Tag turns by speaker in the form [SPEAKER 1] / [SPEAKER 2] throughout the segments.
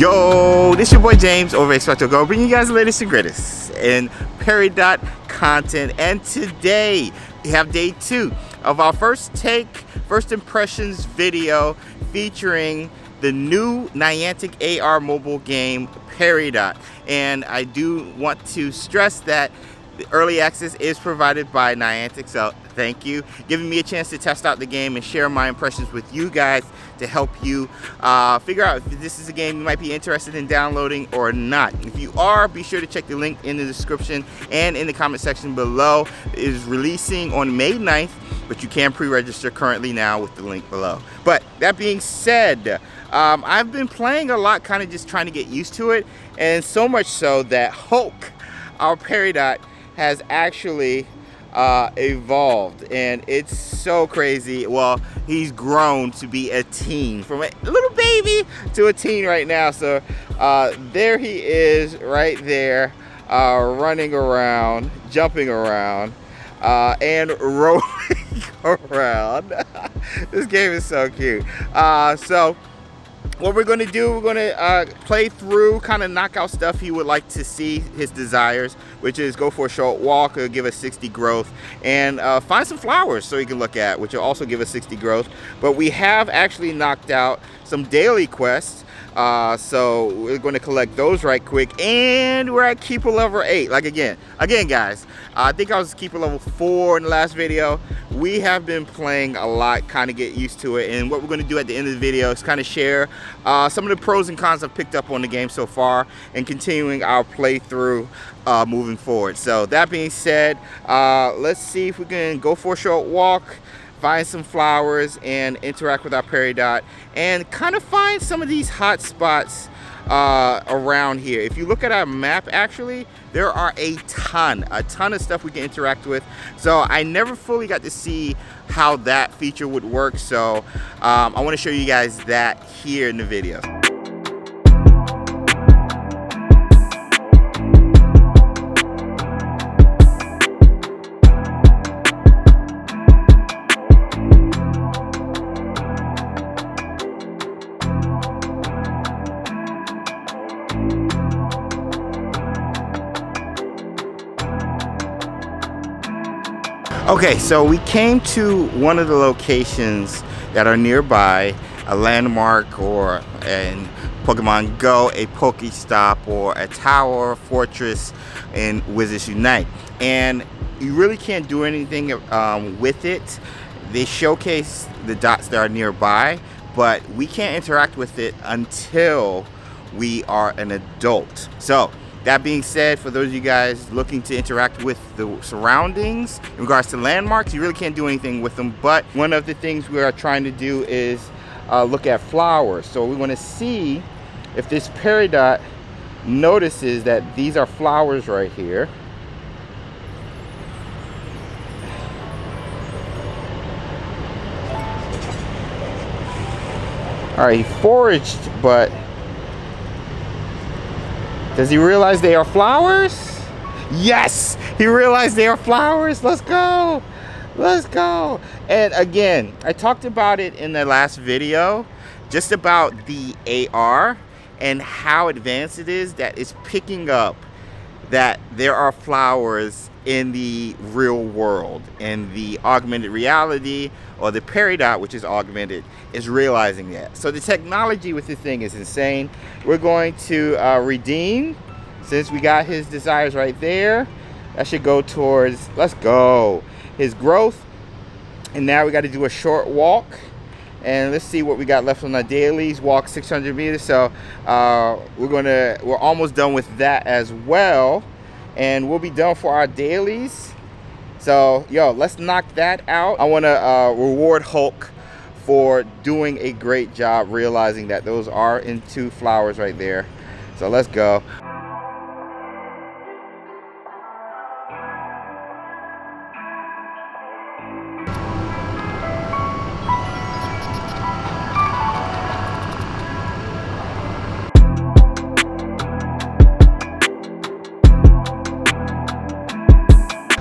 [SPEAKER 1] Yo, this your boy James over at XpectoGO, bringing you guys the latest and greatest in Peridot content. And today we have day 2 of our first impressions video featuring the new Niantic AR mobile game Peridot. And I do want to stress that the early access is provided by Niantic, so thank you, giving me a chance to test out the game and share my impressions with you guys to help you figure out if this is a game you might be interested in downloading or not. If you are, be sure to check the link in the description and in the comment section below. It is releasing on May 9th, but you can pre-register currently now with the link below. But that being said, I've been playing a lot, kind of just trying to get used to it, and so much so that Hulk, our Peridot, has actually evolved, and it's so crazy. Well, he's grown to be a teen, from a little baby to a teen right now. So there he is right there, running around, jumping around, and rolling around. This game is so cute. So what we're going to do, we're going to play through, kind of knock out stuff he would like to see, his desires, which is go for a short walk, give us 60 growth, and find some flowers so he can look at, which will also give us 60 growth. But we have actually knocked out some daily quests, so we're going to collect those right quick, and we're at keeper level 8. Like again guys, I think I was keeper level 4 in the last video. We have been playing a lot, kind of get used to it, and what we're going to do at the end of the video is kind of share some of the pros and cons I've picked up on the game so far, and continuing our playthrough moving forward. So that being said, let's see if we can go for a short walk, find some flowers, and interact with our Peridot, and kind of find some of these hot spots around here. If you look at our map, actually there are a ton of stuff we can interact with. So I never fully got to see how that feature would work, so I want to show you guys that here in the video. Okay, so we came to one of the locations that are nearby, a landmark, or in Pokemon Go, a Pokestop, or a tower, fortress in Wizards Unite. And you really can't do anything with it. They showcase the dots that are nearby, but we can't interact with it until we are an adult. So that being said, for those of you guys looking to interact with the surroundings in regards to landmarks, you really can't do anything with them. But one of the things we are trying to do is look at flowers. So we want to see if this Peridot notices that these are flowers right here. All right, he foraged, but does he realize they are flowers? Yes, he realized they are flowers. Let's go. Let's go. And again, I talked about it in the last video, just about the AR and how advanced it is, that it's picking up that there are flowers in the real world, and the augmented reality, or the Peridot, which is augmented, is realizing that. So the technology with this thing is insane. We're going to redeem, since we got his desires right there. That should go towards, let's go, his growth. And now we got to do a short walk, and let's see what we got left on our dailies. Walk 600 meters. So we're almost done with that as well, and we'll be done for our dailies. So yo, let's knock that out. I want to reward Hulk for doing a great job realizing that those are into flowers right there. So let's go.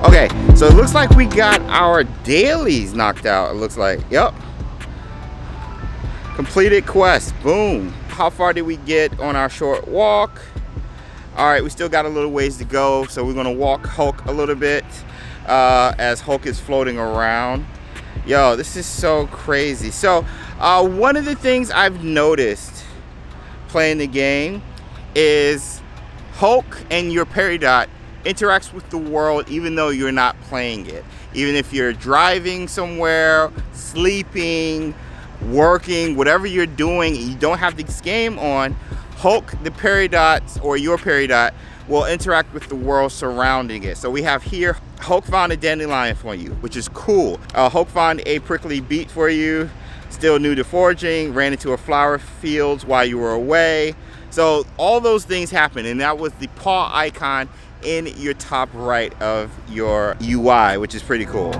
[SPEAKER 1] Okay, so it looks like we got our dailies knocked out. It looks like, yep. Completed quest, boom. how far did we get on our short walk? All right, we still got a little ways to go, so we're gonna walk Hulk a little bit as Hulk is floating around. Yo, this is so crazy. So one of the things I've noticed playing the game is Hulk and your Peridot interacts with the world even though you're not playing it. Even if you're driving somewhere, sleeping, working, whatever you're doing, you don't have this game on, Hulk, the Peridot, or your Peridot, will interact with the world surrounding it. So we have here, Hulk found a dandelion for you, which is cool. Hulk found a prickly beet for you, still new to foraging, ran into a flower fields while you were away. So all those things happen, and that was the paw icon in your top right of your UI, which is pretty cool.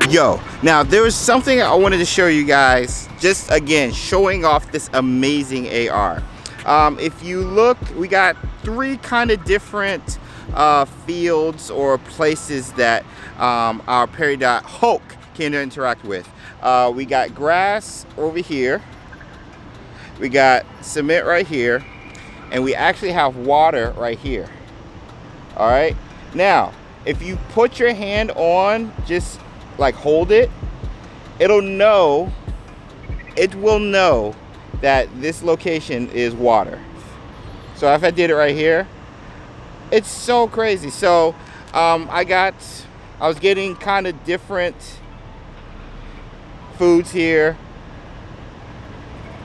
[SPEAKER 1] Yo, now there was something I wanted to show you guys, just again showing off this amazing AR. If you look, we got three kind of different fields or places that our Peridot Hulk can interact with. We got grass over here, we got cement right here, and we actually have water right here. All right, now if you put your hand on, just like hold it, it will know that this location is water. So if I did it right here, it's so crazy. So I was getting kind of different foods here.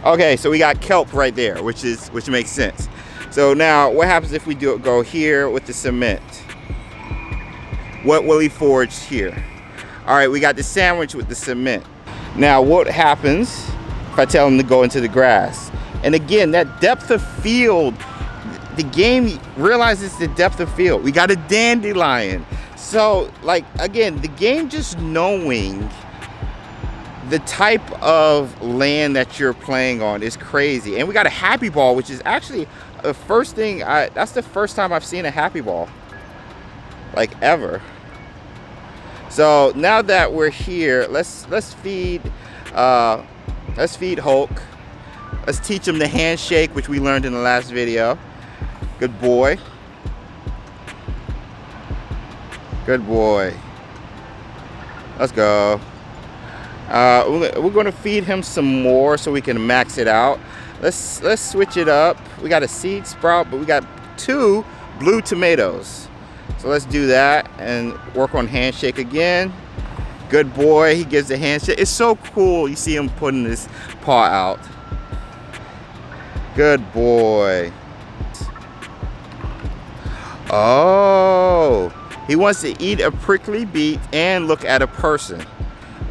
[SPEAKER 1] Okay, so we got kelp right there, which makes sense. So now what happens if we go here with the cement? What will he forage here? All right, we got the sandwich with the cement. Now what happens if I tell him to go into the grass? And again, that depth of field, the game realizes the depth of field. We got a dandelion. So like, again, the game just knowing the type of land that you're playing on is crazy. And we got a happy ball, which is actually the first thing, that's the first time I've seen a happy ball, like ever. So now that we're here, let's feed Hulk. Let's teach him the handshake, which we learned in the last video. Good boy. Good boy. Let's go. We're going to feed him some more so we can max it out. Let's switch it up. We got a seed sprout, but we got 2 blue tomatoes. So let's do that and work on handshake again. Good boy, he gives a handshake. It's so cool. You see him putting his paw out. Good boy. Oh, he wants to eat a prickly beet and look at a person.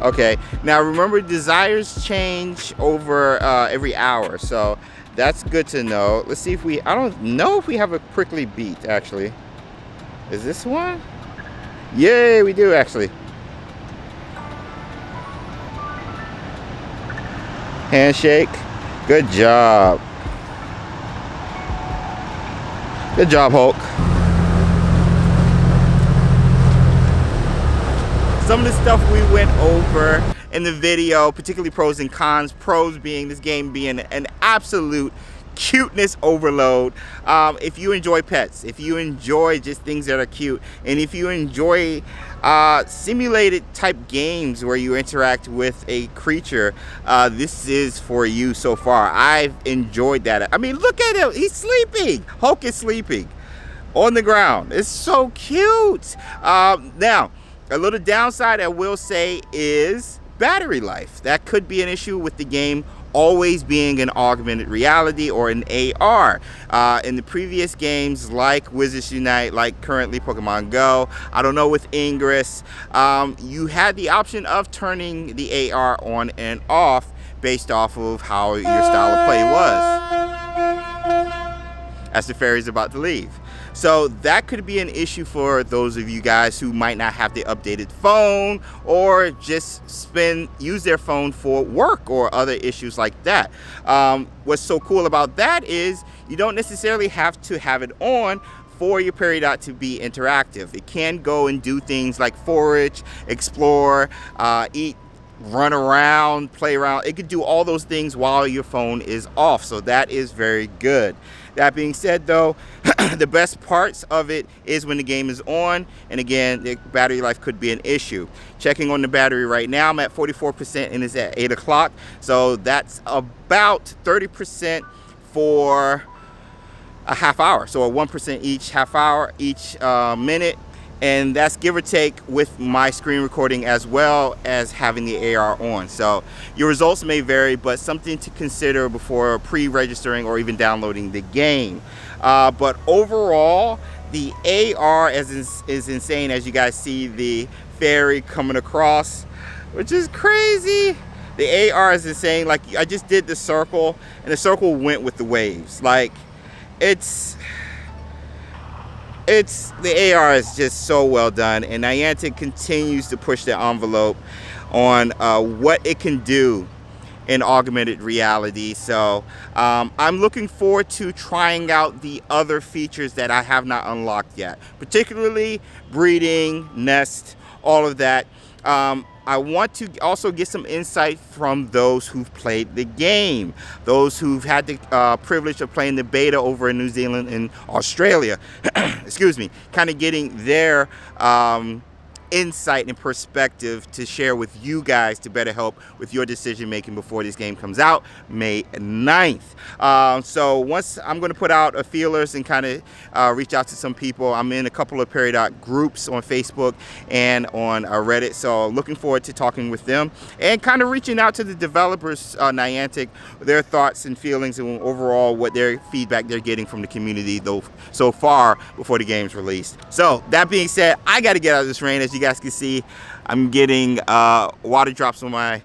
[SPEAKER 1] Okay, now remember, desires change over every hour, so that's good to know. Let's see if I don't know if we have a prickly beet actually. Is this one? Yay, we do actually. Handshake. Good job. Good job, Hulk. Some of the stuff we went over in the video, particularly pros and cons. Pros being this game being an absolute cuteness overload. If you enjoy pets, if you enjoy just things that are cute, and if you enjoy simulated type games where you interact with a creature, this is for you so far. I've enjoyed that. I mean, look at him, he's sleeping. Hulk is sleeping on the ground. It's so cute. Now a little downside I will say is battery life. That could be an issue with the game always being an augmented reality or an AR. In the previous games like Wizards Unite, like currently Pokemon Go, I don't know with Ingress, you had the option of turning the AR on and off based off of how your style of play was. As the fairy's about to leave. So that could be an issue for those of you guys who might not have the updated phone or just use their phone for work or other issues like that. What's so cool about that is you don't necessarily have to have it on for your Peridot to be interactive. It can go and do things like forage, explore, eat, run around, play around. It could do all those things while your phone is off, so that is very good. That being said though, the best parts of it is when the game is on, and again, the battery life could be an issue. Checking on the battery right now, I'm at 44% and it's at 8 o'clock, so that's about 30% for a half hour, so a 1% each half hour, each minute, and that's give or take with my screen recording as well as having the AR on. So your results may vary, but something to consider before pre-registering or even downloading the game. But overall, the AR is insane. As you guys see the ferry coming across, which is crazy. The AR is insane. Like, I just did the circle and the circle went with the waves. Like, the AR is just so well done, and Niantic continues to push the envelope on what it can do in augmented reality. So I'm looking forward to trying out the other features that I have not unlocked yet, particularly breeding, nest, all of that. I want to also get some insight from those who've played the game, those who've had the privilege of playing the beta over in New Zealand and Australia, excuse me, kind of getting their insight and perspective to share with you guys to better help with your decision making before this game comes out May 9th. So once I'm going to put out a feelers and kind of reach out to some people. I'm in a couple of Peridot groups on Facebook and on Reddit, so looking forward to talking with them and kind of reaching out to the developers, Niantic, their thoughts and feelings and overall what their feedback they're getting from the community though so far before the game's released. So that being said, I got to get out of this rain. As you guys can see, I'm getting water drops on my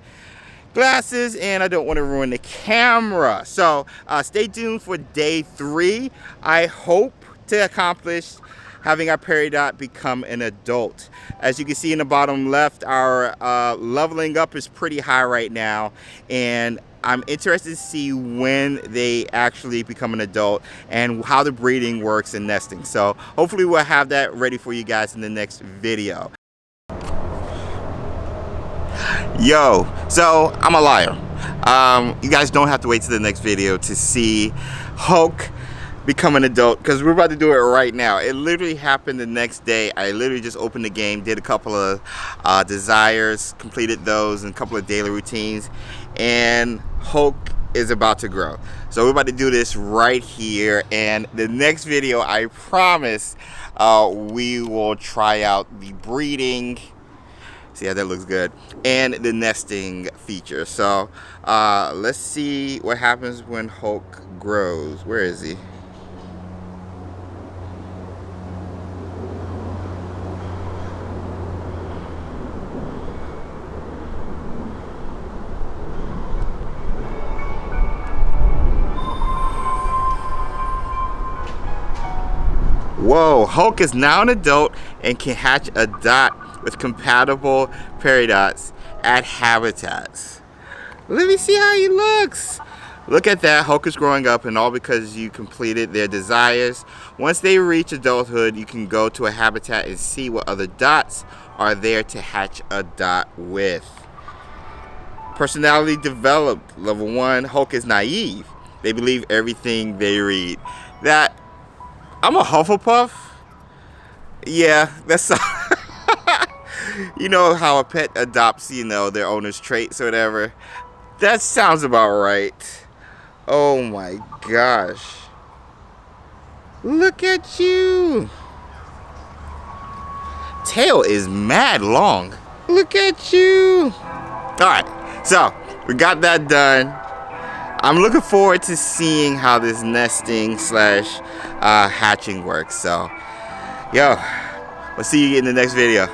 [SPEAKER 1] glasses and I don't want to ruin the camera. So stay tuned for day 3. I hope to accomplish having our Peridot become an adult. As you can see in the bottom left, our leveling up is pretty high right now, and I'm interested to see when they actually become an adult and how the breeding works and nesting. So hopefully we'll have that ready for you guys in the next video. Yo, so I'm a liar. You guys don't have to wait to the next video to see Hulk become an adult, because we're about to do it right now. It literally happened the next day. I literally just opened the game, did a couple of desires, completed those, and a couple of daily routines, and Hulk is about to grow. So we're about to do this right here, and the next video, I promise, we will try out the breeding. See how that looks good, and the nesting feature. So let's see what happens when Hulk grows. Where is he? Whoa, Hulk is now an adult and can hatch a dot with compatible Peridots at habitats. Let me see how he looks. Look at that, Hulk is growing up, and all because you completed their desires. Once they reach adulthood, you can go to a habitat and see what other dots are there to hatch a dot with. Personality developed. Level 1, Hulk is naive. They believe everything they read. That, I'm a Hufflepuff. Yeah, that's you know how a pet adopts, you know, their owner's traits or whatever. That sounds about right. Oh my gosh. Look at you. Tail is mad long. Look at you. Alright, so we got that done. I'm looking forward to seeing how this nesting slash hatching works. So, yo, we'll see you in the next video.